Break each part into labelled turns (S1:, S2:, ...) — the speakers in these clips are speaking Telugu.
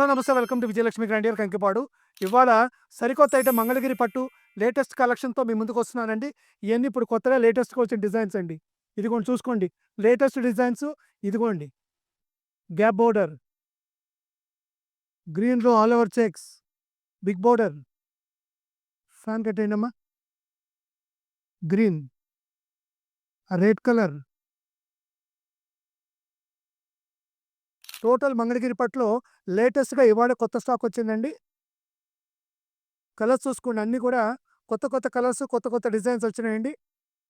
S1: నమస్తే. Welcome to Vijayalakshmi grandeur Kankipadu. ఇవాళ సరికొత్త ఐటెం మంగళగిరి పట్టు లేటెస్ట్ కలెక్షన్‌తో మీ ముందుకొస్తున్నానండి. ఇయన్నీ ఇప్పుడు కొత్తగా లేటెస్ట్‌గా వచ్చిన డిజైన్స్ అండి. ఇదిగోండి చూసుకోండి. లేటెస్ట్ డిజైన్స్ ఇదిగోండి. గ్యాప్ బోర్డర్, గ్రీన్‌లో all over checks, big border. Fan కట్టేయండమ్మా. Green, red colour. Total Mangalagiri పట్టులో లేటెస్ట్‌గా ఇవాళ కొత్త స్టాక్ వచ్చిందండి. కలర్స్ చూసుకోండి, అన్నీ కూడా కొత్త కొత్త కలర్స్, కొత్త కొత్త డిజైన్స్ వచ్చినాయండి.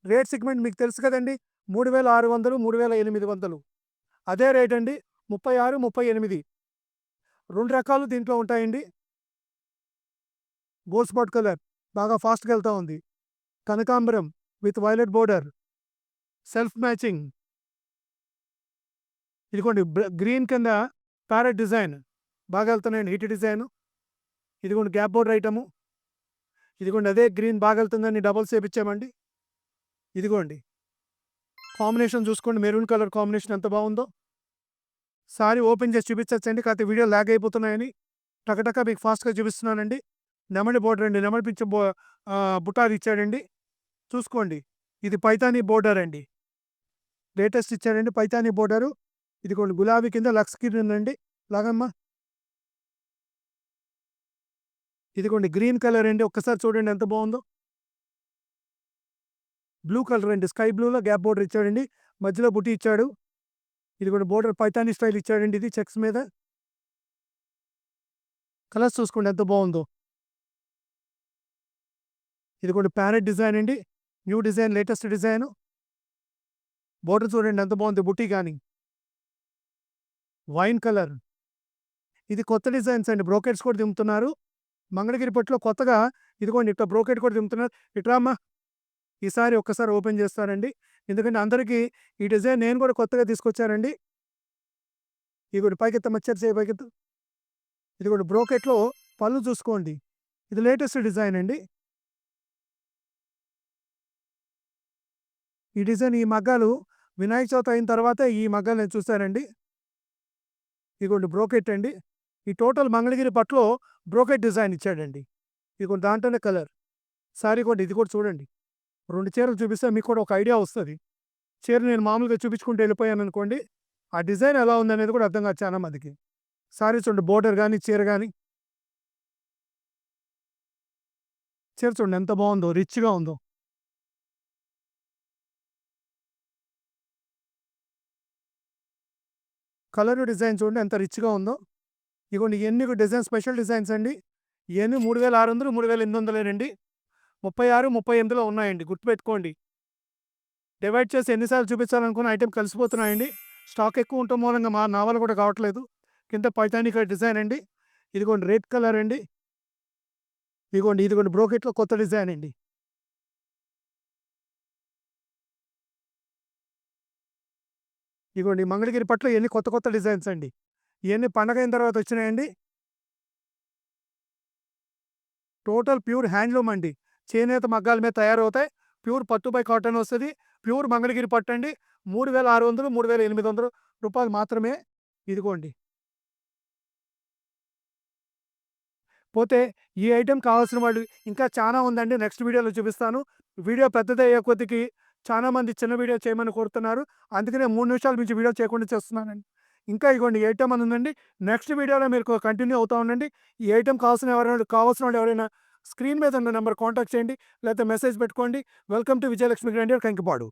S1: రేట్ సెగ్మెంట్ మీకు తెలుసు కదండీ. 3600, 3800. అదే రేట్ అండి. 36, 38. 2 రకాలు దీంట్లో ఉంటాయండి. గోల్డ్ స్పాట్ కలర్ బాగా ఫాస్ట్‌గా వెళ్తా ఉంది. కనకాంబరం with violet border, self matching. ఇదిగోండి గ్రీన్ కింద ప్యారెట్ డిజైన్ బాగా వెళ్తున్నాయండి. Hit design. ఇదిగోండి గ్యాప్ బోర్డర్ ఐటము. ఇదిగోండి అదే గ్రీన్ బాగా వెళ్తుందని డబల్స్ చేపించామండి. ఇదిగోండి కాంబినేషన్ చూసుకోండి, మెరూన్ కలర్ కాంబినేషన్ ఎంత బాగుందో. సారీ ఓపెన్ చేసి చూపించచ్చండి, కాకపోతే వీడియో ల్యాగ్ అయిపోతున్నాయని టకటక మీకు ఫాస్ట్‌గా చూపిస్తున్నానండి. నెమలి బోర్డర్ అండి, నెమలి పింఛం బుటాది ఇచ్చాడండి. చూసుకోండి, ఇది పైతానీ బోర్డర్ అండి. లేటెస్ట్ ఇచ్చాడండి పైతానీ బోర్డరు. ఇదిగోండి గులాబీ కింద లక్స్ గ్రీన్ ఉందండి. లాగమ్మా. ఇదిగోండి గ్రీన్ కలర్ అండి, ఒక్కసారి చూడండి ఎంత బాగుందో. బ్లూ కలర్ అండి, స్కై బ్లూలో గ్యాప్ బోర్డర్ ఇచ్చాడండి. మధ్యలో బుట్టి ఇచ్చాడు. ఇదిగోండి బోర్డర్ పైతానీ స్టైల్ ఇచ్చాడండి, ఇది చెక్స్ మీద. కలర్స్ చూసుకోండి ఎంత బాగుందో. ఇదిగోండి ప్యారెట్ డిజైన్ అండి, new design, latest design. Border చూడండి ఎంత బాగుంది, బుట్టి కానీ. Wine colour. ఇది కొత్త డిజైన్స్ అండి, బ్రోకెట్స్ కూడా దింపుతున్నారు మంగళగిరి పట్టులో కొత్తగా. ఇదిగోండి ఇట్లా బ్రోకెట్ కూడా దింపుతున్నారు. ఇట్లా అమ్మా, ఈసారి ఒక్కసారి ఓపెన్ చేస్తానండి, ఎందుకంటే అందరికీ ఈ డిజైన్ నేను కూడా కొత్తగా తీసుకొచ్చానండి. ఇదిగోండి పైకెత్త మచ్చర్ చేయి పైకెత్తు. ఇదిగోండి బ్రోకెట్లో పళ్ళు చూసుకోండి, ఇది లేటెస్ట్ డిజైన్ అండి. ఈ డిజైన్, ఈ మగ్గాలు వినాయక చవితి అయిన తర్వాత ఈ మగ్గాలు నేను చూశానండి. ఇదిగోండి బ్రోకెట్ అండి. ఈ టోటల్ మంగళగిరి పట్టులో బ్రోకెట్ డిజైన్ ఇచ్చాడండి. ఇదిగోండి దాంట్లోనే కలర్. సారీ కూడా ఇది కూడా చూడండి. 2 చీరలు చూపిస్తే మీకు కూడా ఒక ఐడియా వస్తుంది. చీర నేను మామూలుగా చూపించుకుంటూ వెళ్ళిపోయాను అనుకోండి, ఆ డిజైన్ ఎలా ఉందనేది కూడా అర్థం కాదు చాలా మందికి. సారీ చూడండి, బోర్డర్ కానీ చీర కానీ. చీర చూడండి ఎంత బాగుందో, రిచ్గా ఉందో. కలర్ డిజైన్ చూడండి ఎంత రిచ్గా ఉందో. ఇగోండి ఇవన్నీ డిజైన్, స్పెషల్ డిజైన్స్ అండి. ఇవన్నీ 3600, 3800 36, 38లో ఉన్నాయండి, గుర్తుపెట్టుకోండి. డివైడ్ చేసి ఎన్నిసార్లు చూపించాలనుకున్న ఐటెం కలిసిపోతున్నాయండి. స్టాక్ ఎక్కువ ఉండటం మూలంగా నా వల్ల కూడా కావట్లేదు. కింద పైతానీ డిజైన్ అండి. ఇదిగోండి రెడ్ కలర్ అండి. ఇదిగోండి బ్రోకెట్లో కొత్త డిజైన్ అండి. ఇదిగోండి మంగళగిరి పట్టులో ఇవన్నీ కొత్త కొత్త డిజైన్స్ అండి. ఇవన్నీ పండగ అయిన తర్వాత వచ్చినాయండి. టోటల్ ప్యూర్ హ్యాండ్లూమ్ అండి. చేనేత మగ్గాల మీద తయారవుతాయి. ప్యూర్ పట్టు బై కాటన్ వస్తుంది. ప్యూర్ మంగళగిరి పట్టు అండి. 3600, 3800 రూపాయలు మాత్రమే. ఇదిగోండి. పోతే ఈ ఐటెం కావాల్సిన వాళ్ళు ఇంకా చాలా ఉందండి, నెక్స్ట్ వీడియోలో చూపిస్తాను. వీడియో పెద్దదయ్యే కొద్దికి చాలామంది చిన్న వీడియో చేయమని కోరుతున్నారు. అందుకనే 3 నిమిషాల నుంచి వీడియో చేయకుండా చేస్తున్నానండి. ఇంకా ఇదిగోండి ఈ ఐటెం అని ఉందండి. నెక్స్ట్ వీడియోలో మీరు కంటిన్యూ అవుతా ఉండండి. ఈ ఐటెం కావాల్సిన వాళ్ళు ఎవరైనా స్క్రీన్ మీద ఉన్న నెంబర్ కాంటాక్ట్ చేయండి, లేకపోతే మెసేజ్ పెట్టుకోండి. Welcome to Vijayalakshmi grandeur Kankipadu.